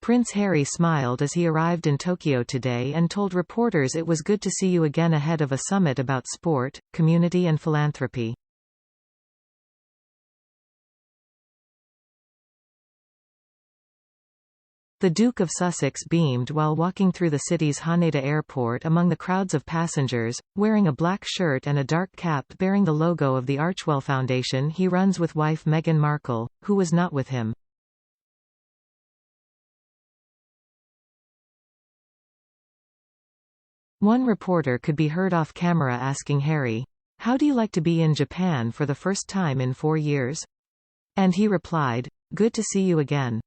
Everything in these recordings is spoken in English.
Prince Harry smiled as he arrived in Tokyo today and told reporters it was good to see you again ahead of a summit about sport, community and philanthropy. The Duke of Sussex beamed while walking through the city's Haneda Airport among the crowds of passengers, wearing a black shirt and a dark cap bearing the logo of the Archewell Foundation he runs with wife Meghan Markle, who was not with him. One reporter could be heard off camera asking Harry, "How do you like to be in Japan for the first time in 4 years?" And he replied, "Good to see you again."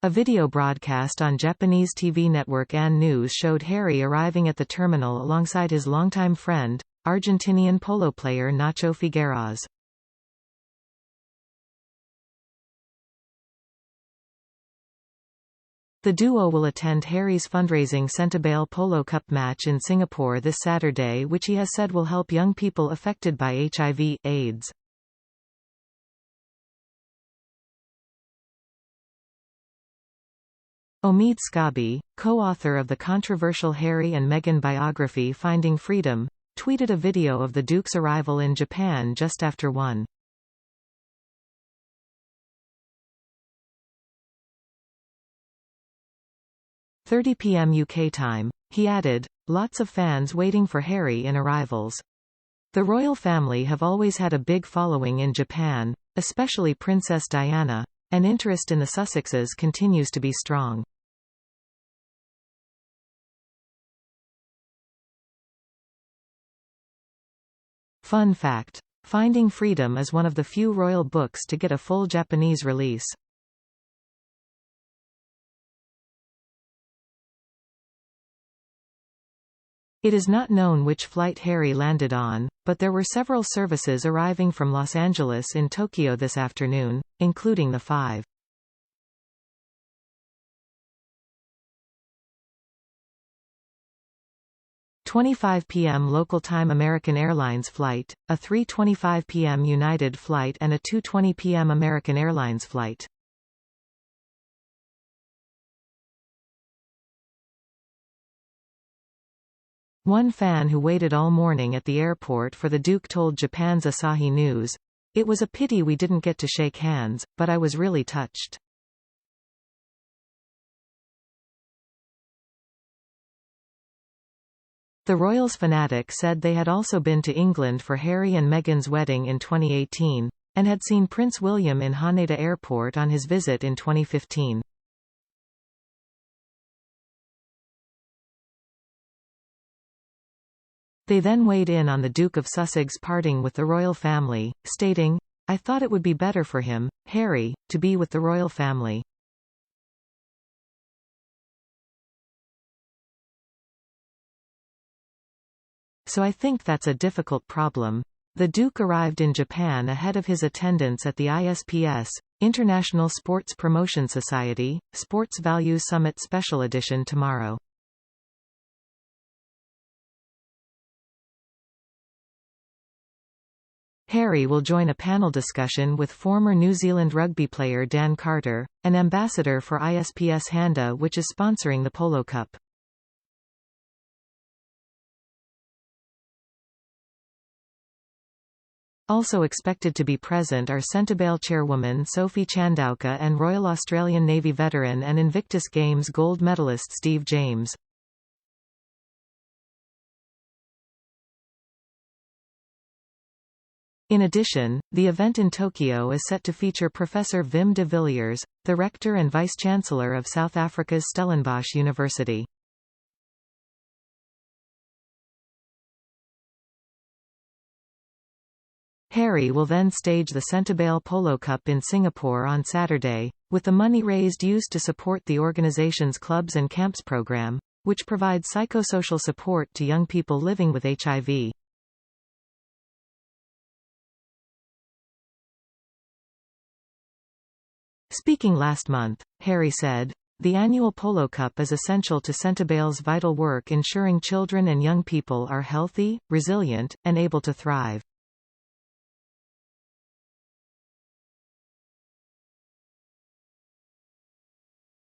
A video broadcast on Japanese TV network AN News showed Harry arriving at the terminal alongside his longtime friend, Argentinian polo player Nacho Figueras. The duo will attend Harry's fundraising Centabale Polo Cup match in Singapore this Saturday, which he has said will help young people affected by HIV/AIDS. Omid Scobie, co-author of the controversial Harry and Meghan biography Finding Freedom, tweeted a video of the Duke's arrival in Japan just after 1:30 p.m. UK time. He added, "Lots of fans waiting for Harry in arrivals. The royal family have always had a big following in Japan, especially Princess Diana, and interest in the Sussexes continues to be strong." Fun fact: Finding Freedom is one of the few royal books to get a full Japanese release. It is not known which flight Harry landed on, but there were several services arriving from Los Angeles in Tokyo this afternoon, including the 5:25 p.m. local time American Airlines flight, a 3:25 p.m. United flight and a 2:20 p.m. American Airlines flight. One fan who waited all morning at the airport for the Duke told Japan's Asahi News, "It was a pity we didn't get to shake hands, but I was really touched." The Royals fanatic said they had also been to England for Harry and Meghan's wedding in 2018, and had seen Prince William in Haneda Airport on his visit in 2015. They then weighed in on the Duke of Sussex parting with the royal family, stating, "I thought it would be better for him, Harry, to be with the royal family. So I think that's a difficult problem." The Duke arrived in Japan ahead of his attendance at the ISPS, International Sports Promotion Society, Sports Values Summit Special Edition tomorrow. Harry will join a panel discussion with former New Zealand rugby player Dan Carter, an ambassador for ISPS Handa, which is sponsoring the Polo Cup. Also expected to be present are Centabale chairwoman Sophie Chandauka and Royal Australian Navy veteran and Invictus Games gold medalist Steve James. In addition, the event in Tokyo is set to feature Professor Wim de Villiers, the rector and vice-chancellor of South Africa's Stellenbosch University. Harry will then stage the Centabale Polo Cup in Singapore on Saturday, with the money raised used to support the organization's Clubs and Camps program, which provides psychosocial support to young people living with HIV. Speaking last month, Harry said, "The annual Polo Cup is essential to Centabale's vital work ensuring children and young people are healthy, resilient, and able to thrive."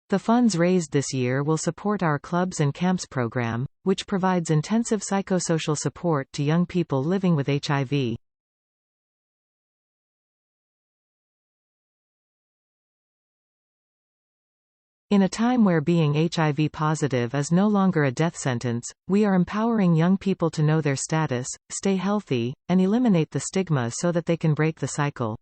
The funds raised this year will support our Clubs and Camps program, which provides intensive psychosocial support to young people living with HIV. In a time where being HIV positive is no longer a death sentence, we are empowering young people to know their status, stay healthy, and eliminate the stigma so that they can break the cycle.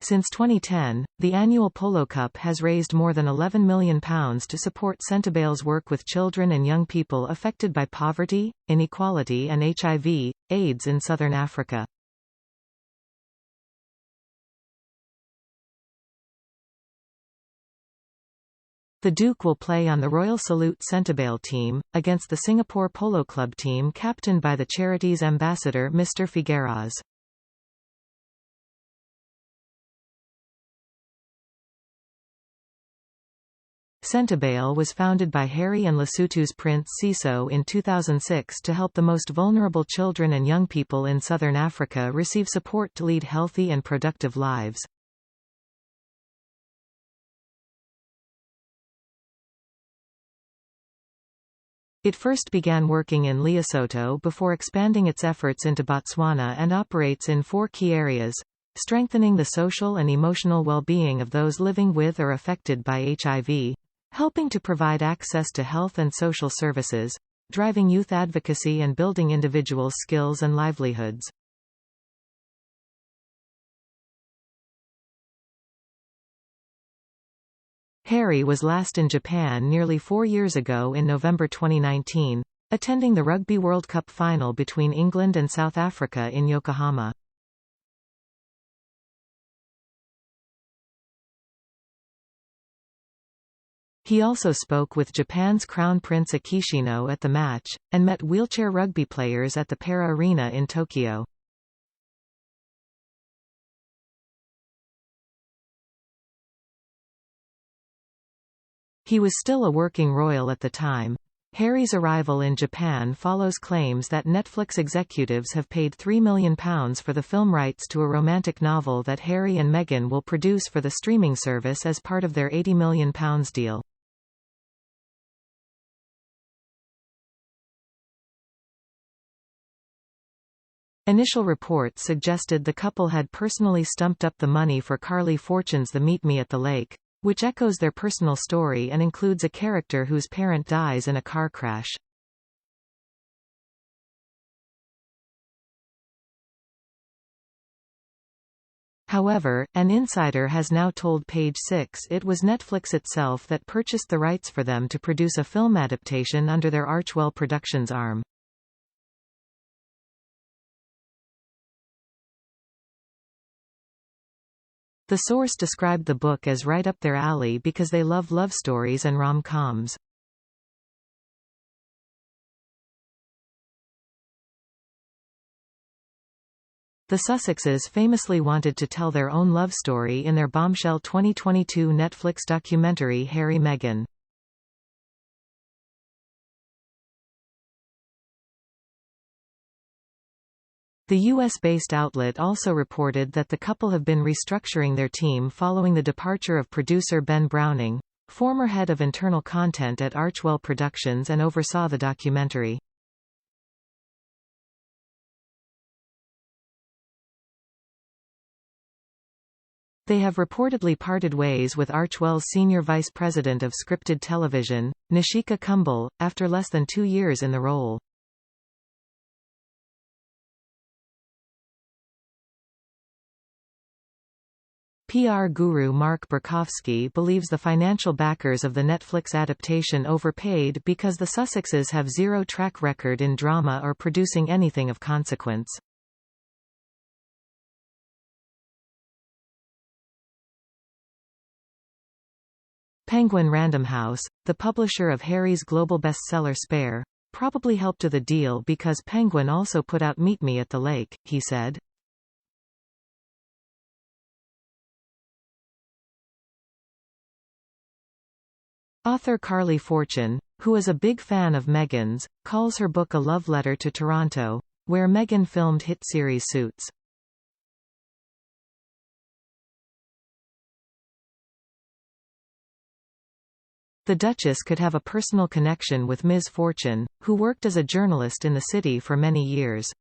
Since 2010, the annual Polo Cup has raised more than £11 million to support Centibale's work with children and young people affected by poverty, inequality and HIV/AIDS in southern Africa. The Duke will play on the Royal Salute Centibale team, against the Singapore Polo Club team captained by the charity's ambassador Mr. Figueras. Centibale was founded by Harry and Lesotho's Prince Seeiso in 2006 to help the most vulnerable children and young people in southern Africa receive support to lead healthy and productive lives. It first began working in Lesotho before expanding its efforts into Botswana and operates in 4 key areas: strengthening the social and emotional well-being of those living with or affected by HIV, helping to provide access to health and social services, driving youth advocacy and building individuals' skills and livelihoods. Harry was last in Japan nearly 4 years ago in November 2019, attending the Rugby World Cup final between England and South Africa in Yokohama. He also spoke with Japan's Crown Prince Akishino at the match, and met wheelchair rugby players at the Para Arena in Tokyo. He was still a working royal at the time. Harry's arrival in Japan follows claims that Netflix executives have paid £3 million for the film rights to a romantic novel that Harry and Meghan will produce for the streaming service as part of their £80 million deal. Initial reports suggested the couple had personally stumped up the money for Carly Fortune's The Meet Me at the Lake, which echoes their personal story and includes a character whose parent dies in a car crash. However, an insider has now told Page Six it was Netflix itself that purchased the rights for them to produce a film adaptation under their Archwell Productions arm. The source described the book as right up their alley because they love love stories and rom-coms. The Sussexes famously wanted to tell their own love story in their bombshell 2022 Netflix documentary Harry Meghan. The US-based outlet also reported that the couple have been restructuring their team following the departure of producer Ben Browning, former head of internal content at Archwell Productions and oversaw the documentary. They have reportedly parted ways with Archwell's senior vice president of scripted television, Nishika Kumbal, after less than 2 years in the role. PR guru Mark Burkowski believes the financial backers of the Netflix adaptation overpaid because the Sussexes have zero track record in drama or producing anything of consequence. Penguin Random House, the publisher of Harry's global bestseller Spare, probably helped to the deal because Penguin also put out Meet Me at the Lake, he said. Author Carly Fortune, who is a big fan of Meghan's, calls her book a love letter to Toronto, where Meghan filmed hit series Suits. The Duchess could have a personal connection with Ms. Fortune, who worked as a journalist in the city for many years.